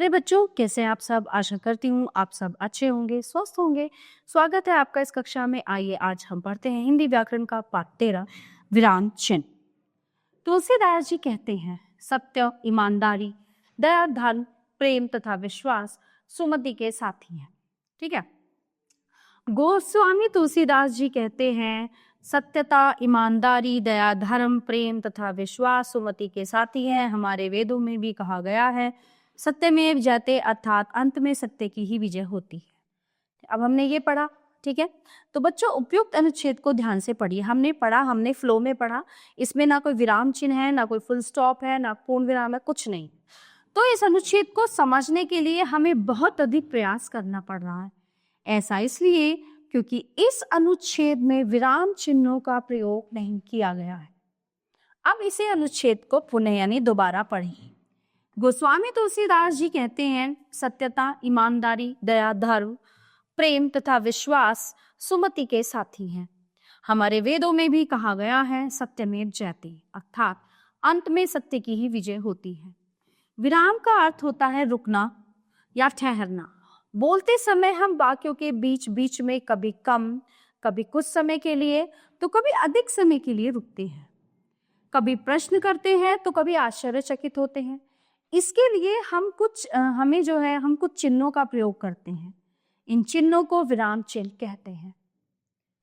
नमस्ते बच्चों, कैसे हैं आप सब। आशा करती हूँ आप सब अच्छे होंगे, स्वस्थ होंगे। स्वागत है आपका इस कक्षा में। आइए आज हम पढ़ते हैं हिंदी व्याकरण का पाठ 13 विराम चिन्ह। तुलसीदास जी कहते हैं, सत्य, ईमानदारी, दया, धर्म, प्रेम तथा विश्वास सुमति के साथी हैं। ठीक है। गोस्वामी तुलसीदास जी कहते हैं, सत्यता, ईमानदारी, दया, धर्म, प्रेम तथा विश्वास सुमति के साथी हैं। हमारे वेदों में भी कहा गया है, सत्यमेव जयते, अर्थात अंत में सत्य की ही विजय होती है। अब हमने ये पढ़ा, ठीक है। तो बच्चों उपयुक्त अनुच्छेद को ध्यान से पढ़िए। हमने पढ़ा, हमने फ्लो में पढ़ा। इसमें ना कोई विराम चिन्ह है, ना कोई फुल स्टॉप है, ना पूर्ण विराम है, कुछ नहीं। तो इस अनुच्छेद को समझने के लिए हमें बहुत अधिक प्रयास करना पड़ रहा है। ऐसा इसलिए क्योंकि इस अनुच्छेद में विराम चिन्हों का प्रयोग नहीं किया गया है। अब इसे अनुच्छेद को पुनः यानी दोबारा पढ़िए। गोस्वामी तुलसीदास जी कहते हैं, सत्यता, ईमानदारी, दया, धर्म, प्रेम तथा विश्वास सुमति के साथी हैं। हमारे वेदों में भी कहा गया है, सत्यमेव जयते, अर्थात अंत में सत्य की ही विजय होती है। विराम का अर्थ होता है रुकना या ठहरना। बोलते समय हम वाक्यों के बीच बीच में कभी कम, कभी कुछ समय के लिए, तो कभी अधिक समय के लिए रुकते हैं। कभी प्रश्न करते हैं तो कभी आश्चर्यचकित होते हैं। इसके लिए हम कुछ चिन्हों का प्रयोग करते हैं। इन चिन्हों को विराम चिन्ह कहते हैं।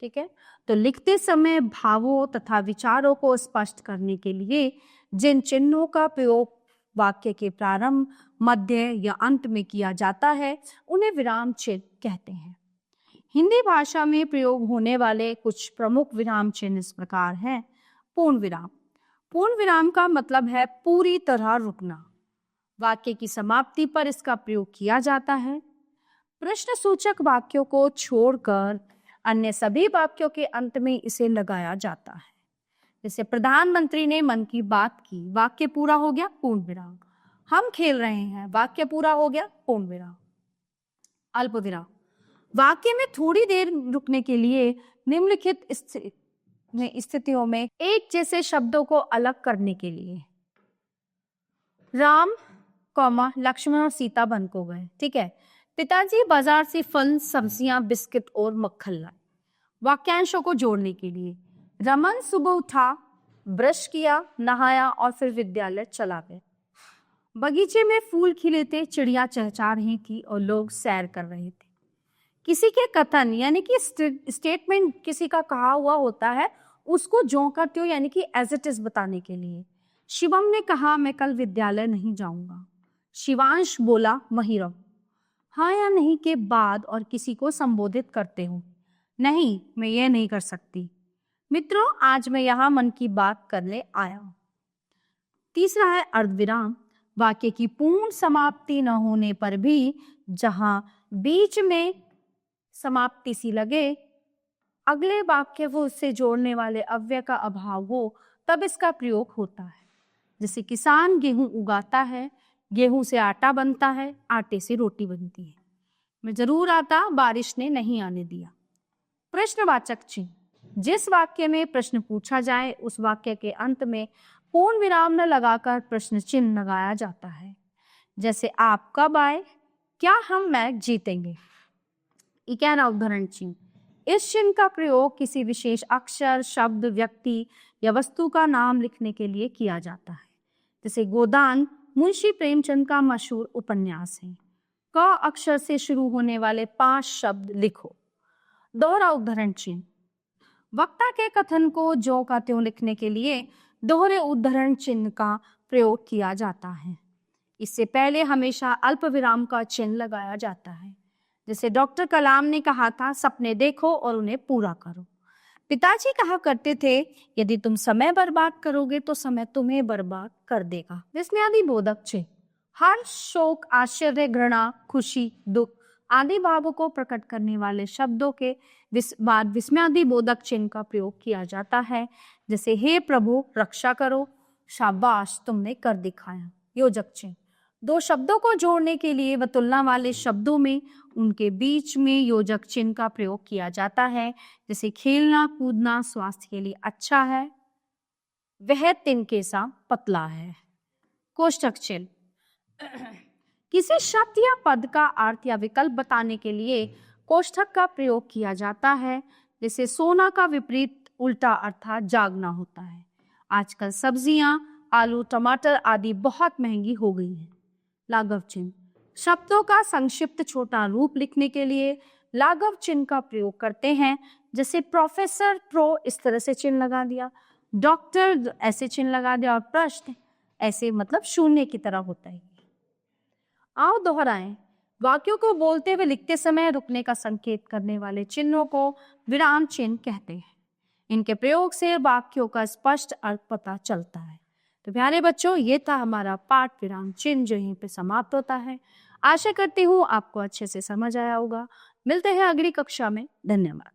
ठीक है। तो लिखते समय भावों तथा विचारों को स्पष्ट करने के लिए जिन चिन्हों का प्रयोग वाक्य के प्रारंभ, मध्य या अंत में किया जाता है, उन्हें विराम चिन्ह कहते हैं। हिंदी भाषा में प्रयोग होने वाले कुछ प्रमुख विराम चिन्ह इस प्रकार हैं। पूर्ण विराम। पूर्ण विराम का मतलब है पूरी तरह रुकना। वाक्य की समाप्ति पर इसका प्रयोग किया जाता है। प्रश्न सूचक वाक्यों को छोड़कर अन्य सभी वाक्यों के अंत में इसे लगाया जाता है। जैसे प्रधानमंत्री ने मन की बात की, वाक्य पूरा हो गया, पूर्ण विराम। हम खेल रहे हैं, वाक्य पूरा हो गया, पूर्ण विराम। अल्प विराम। वाक्य में थोड़ी देर रुकने के लिए निम्नलिखित स्थितियों में एक जैसे शब्दों को अलग करने के लिए। राम, लक्ष्मण और सीता वन को गए। ठीक है। पिताजी बाजार से फल, सब्जियां, बिस्किट और मक्खन लाए। वाक्यांशों को जोड़ने के लिए, रमन सुबह उठा, ब्रश किया, नहाया और फिर विद्यालय चला गया। बगीचे में फूल खिले थे, चिड़िया चहचहा रही थी और लोग सैर कर रहे थे। किसी के कथन यानी कि स्टेटमेंट किसी का कहा हुआ होता है, उसको ज्यों का त्यों यानी कि एज इट इज बताने के लिए। शिवम ने कहा, मैं कल विद्यालय नहीं जाऊंगा। शिवांश बोला, वहीं रहो। हाँ या नहीं के बाद और किसी को संबोधित करते हो। नहीं, मैं ये नहीं कर सकती। मित्रों, आज मैं यहाँ मन की बात करने आया हूँ। तीसरा है अर्धविराम। वाक्य की पूर्ण समाप्ति न होने पर भी जहां बीच में समाप्ति सी लगे, अगले वाक्य वो उससे जोड़ने वाले अव्यय का अभाव हो, तब इसका प्रयोग होता है। जैसे किसान गेहूं उगाता है, गेहूं से आटा बनता है, आटे से रोटी बनती है। मैं जरूर आता, बारिश ने नहीं आने दिया। प्रश्नवाचक चिन्ह। जिस वाक्य में प्रश्न पूछा जाए उस वाक्य के अंत में पूर्ण विराम न लगाकर प्रश्न चिन्ह लगाया जाता है। जैसे आप कब आए, क्या हम मैच जीतेंगे। 11 उदाहरण चिन्ह। इस चिन्ह का प्रयोग किसी विशेष अक्षर, शब्द, व्यक्ति या वस्तु का नाम लिखने के लिए किया जाता है। जैसे गोदान मुंशी प्रेमचंद का मशहूर उपन्यास है। क अक्षर से शुरू होने वाले 5 शब्द लिखो। दोहरा उदाहरण चिन्ह। वक्ता के कथन को ज्यों का त्यों लिखने के लिए दोहरे उद्धरण चिन्ह का प्रयोग किया जाता है। इससे पहले हमेशा अल्प विराम का चिन्ह लगाया जाता है। जैसे डॉक्टर कलाम ने कहा था, सपने देखो और उन्हें पूरा करो। पिताजी कहा करते थे, यदि तुम समय बर्बाद करोगे तो समय तुम्हें बर्बाद कर देगा। विस्मयादि बोधक चिन्ह। हर्ष, शोक, आश्चर्य, घृणा, खुशी, दुख आदि भावों को प्रकट करने वाले शब्दों के बाद विस्मयादि बोधक चिन्ह का प्रयोग किया जाता है। जैसे हे प्रभु रक्षा करो, शाबाश तुमने कर दिखाया। योजक चिन्ह। 2 शब्दों को जोड़ने के लिए व तुलना वाले शब्दों में उनके बीच में योजक चिन्ह का प्रयोग किया जाता है। जैसे खेलना कूदना स्वास्थ्य के लिए अच्छा है, वह तिनके सा पतला है। कोष्टक चिन्ह। किसी शब्द या पद का अर्थ या विकल्प बताने के लिए कोष्ठक का प्रयोग किया जाता है। जैसे सोना का विपरीत उल्टा अर्थात जागना होता है। आजकल सब्जियां, आलू, टमाटर आदि बहुत महंगी हो गई हैं। लाघव चिन्ह शब्दों का संक्षिप्त छोटा रूप लिखने के लिए लाघव चिन्ह का प्रयोग करते हैं। जैसे प्रोफेसर, प्रो इस तरह से चिन्ह लगा दिया, डॉक्टर ऐसे चिन्ह लगा दिया, और प्रश्न ऐसे मतलब शून्य की तरह होता है। आओ दोहराएं। वाक्यों को बोलते हुए लिखते समय रुकने का संकेत करने वाले चिन्हों को विराम चिन्ह कहते हैं। इनके प्रयोग से वाक्यों का स्पष्ट अर्थ पता चलता है। तो प्यारे बच्चों, ये था हमारा पाठ विराम चिन्ह, जो यहीं पे समाप्त होता है। आशा करती हूँ आपको अच्छे से समझ आया होगा। मिलते हैं अगली कक्षा में। धन्यवाद।